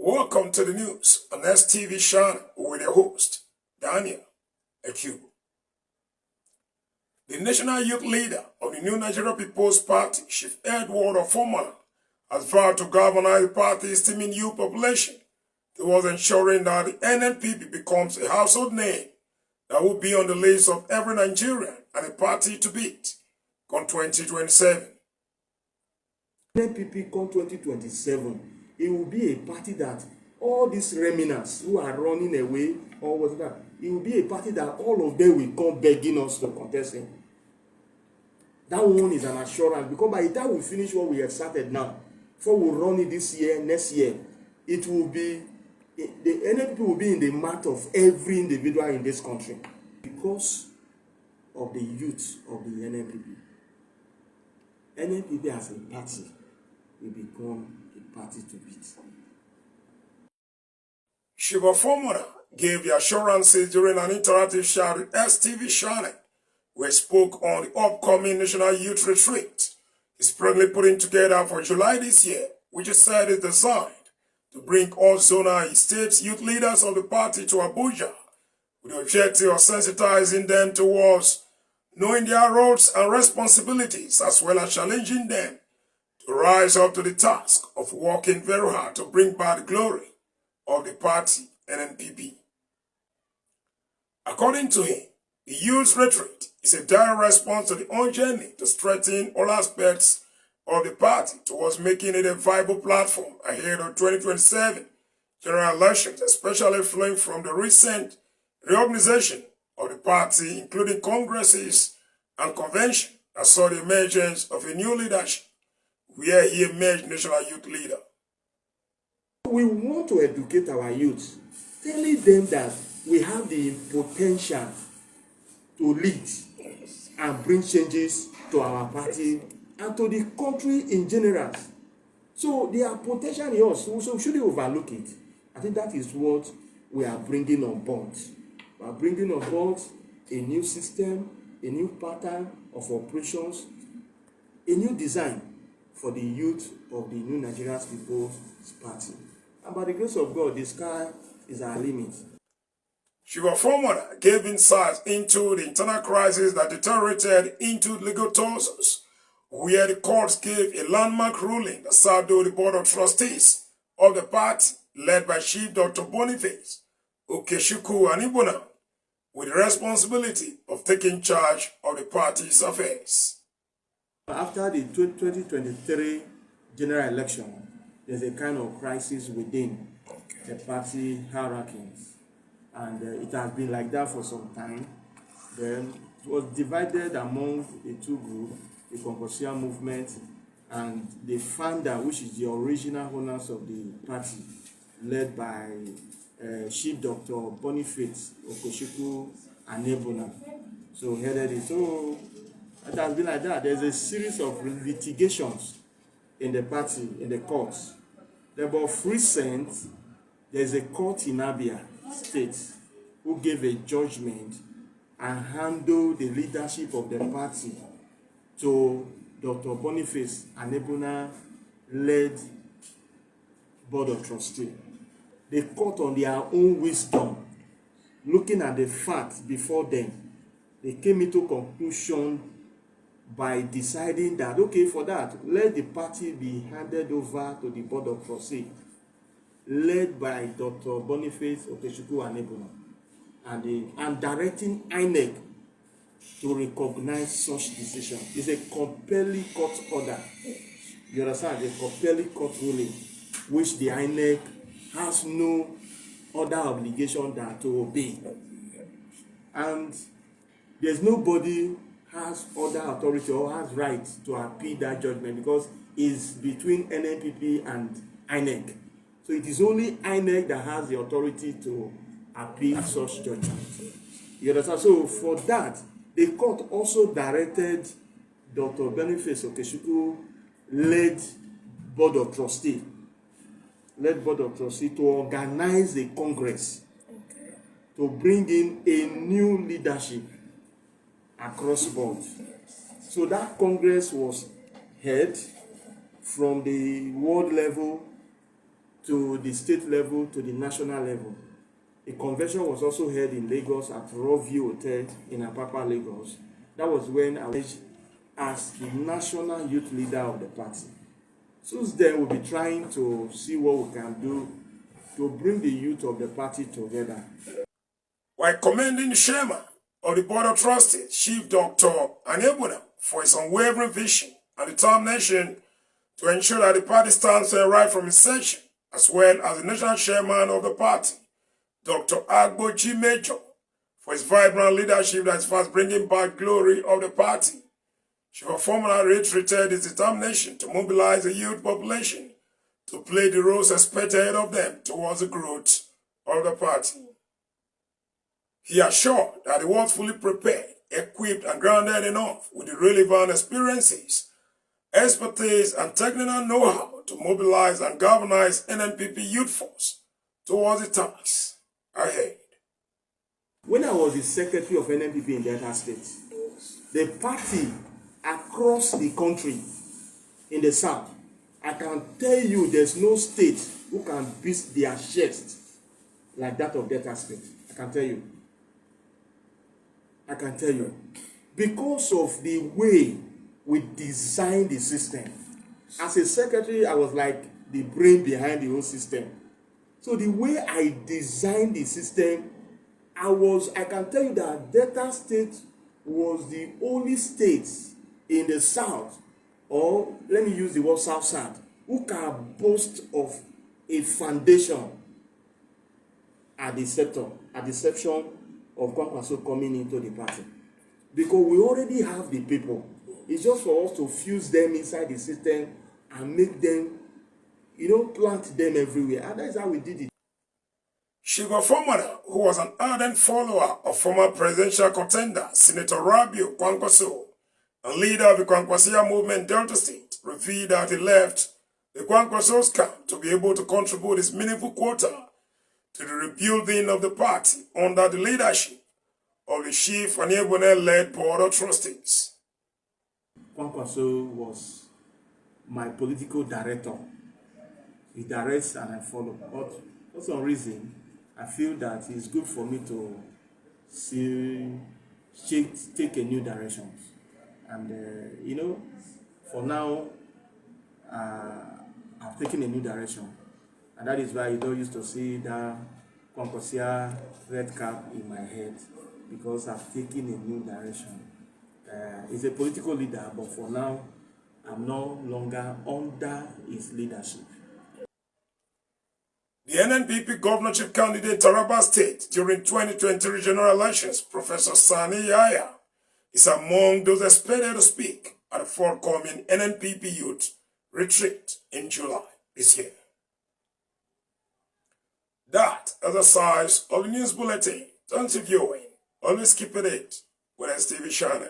Welcome to the news on STV channel with your host, Daniel Q. The national youth leader of the New Nigeria People's Party, Chief Edward Ofomona, has vowed to galvanize the party's teeming youth population towards ensuring that the NNPP becomes a household name that will be on the list of every Nigerian and a party to beat come 2027. NNPP come 2027, it will be a party that all these remnants who are running away or whatever, it will be a party that all of them will come begging us to contest him. That one is an assurance, because by the time we finish what we have started now, before we run it this year, next year, it will be, the NNPP will be in the mouth of every individual in this country because of the youth of the NNPP. NNPP as a party will become a party to beat. Chief Ofomona gave the assurances during an interactive chat with STV channel, where he spoke on the upcoming National Youth Retreat he's presently putting together for July this year, which he said is designed to bring all zonal and state youth leaders of the party to Abuja with the objective of sensitizing them towards knowing their roles and responsibilities, as well as challenging them to rise up to the task of working very hard to bring back the glory of the party NNPP. According to him, the youth retreat is a direct response to the own journey to strengthen all aspects of the party towards making it a viable platform ahead of 2027 general elections, especially flowing from the recent reorganization of the party, including congresses and convention that saw the emergence of a new leadership, where he emerged national youth leader. We want to educate our youth, telling them that we have the potential to lead and bring changes to our party and to the country in general. So there are potential in us, so we shouldn't overlook it. I think that is what we are bringing on board. We are bringing on board a new system, a new pattern of operations, a new design for the youth of the New Nigeria People's Party. And by the grace of God, the sky is our limit. Chief Ofomona gave insights into the internal crisis that deteriorated into legal tussles, where the courts gave a landmark ruling that saddled the board of trustees of the party, led by Chief Dr. Boniface Okechukwu Anibona, with the responsibility of taking charge of the party's affairs. After the 2023 general election, there's a kind of crisis within the party hierarchies. And it has been like that for some time. Then it was divided among the two groups, the Confucian movement and the founder, which is the original owners of the party, led by Chief Dr. Boniface Okechukwu Anibona. So headed it. So it has been like that. There's a series of litigations in the party, in the courts. About recent, there's a court in Abia State who gave a judgment and handled the leadership of the party to Dr. Boniface Anibona led Board of Trustees. The court, on their own wisdom, looking at the facts before them, they came into conclusion by deciding that, okay, for that, let the party be handed over to the Board of Trustees, led by Dr. Boniface Okechukwu Anibona, and directing INEC to recognize such decision. It's a compelling court order. You understand? A compelling court ruling, which the INEC has no other obligation than to obey. And there's nobody has other authority or has right to appeal that judgment, because it's between NNPP and INEC. So it is only INEC that has the authority to appeal such judgment. You understand? So for that, the court also directed Dr. Boniface Okechukwu led Board of Trustees to organize a congress to bring in a new leadership across board. So that congress was held from the world level to the state level, to the national level. A convention was also held in Lagos at Raw View Hotel in Apapa, Lagos. That was when I was as the national youth leader of the party. Since then, we'll be trying to see what we can do to bring the youth of the party together. While commending the chairman of the Board of Trustees, Chief Dr. Ofomona, for his unwavering vision and determination to ensure that the party stands right from inception, as well as the national chairman of the party, Dr. Agbo G. Major, for his vibrant leadership that is fast bringing back glory of the party. Chief Ofomona reiterated his determination to mobilize the youth population to play the roles expected of them towards the growth of the party. He assured that he was fully prepared, equipped, and grounded enough with the relevant experiences, expertise, and technical know-how to mobilize and galvanize NNPP youth force towards the task ahead. When I was the secretary of NNPP in Delta State, the party across the country in the south, I can tell you there's no state who can beat their chest like that of Delta State. I can tell you. Because of the way we designed the system. As a secretary, I was like the brain behind the whole system. So the way I designed the system, I can tell you that Delta State was the only state in the south, or let me use the word south, who can boast of a foundation at the section of Kwankwaso coming into the party. Because we already have the people. It's just for us to fuse them inside the system and make them, plant them everywhere. And that's how we did it. Chief Ofomona, who was an ardent follower of former presidential contender Senator Rabiu Kwankwaso, and leader of the Kwankwasia movement Delta State, revealed that he left the Kwankwaso's camp to be able to contribute his meaningful quota to the rebuilding of the party under the leadership of the Chief Ofomona-led Board of Trustees. Kwankwaso was my political director. He directs and I follow. But for some reason, I feel that it's good for me to take a new direction. And, for now, I've taken a new direction. And that is why you don't used to see that Kwankwasia red cap in my head, because I've taken a new direction. He's a political leader, but for now, I'm no longer under his leadership. The NNPP governorship candidate in Taraba State during 2020 general elections, Professor Sani Yaya, is among those expected to speak at the forthcoming NNPP Youth Retreat in July this year. That is the size of the news bulletin. Don't you viewing? Always keep it with STV channel.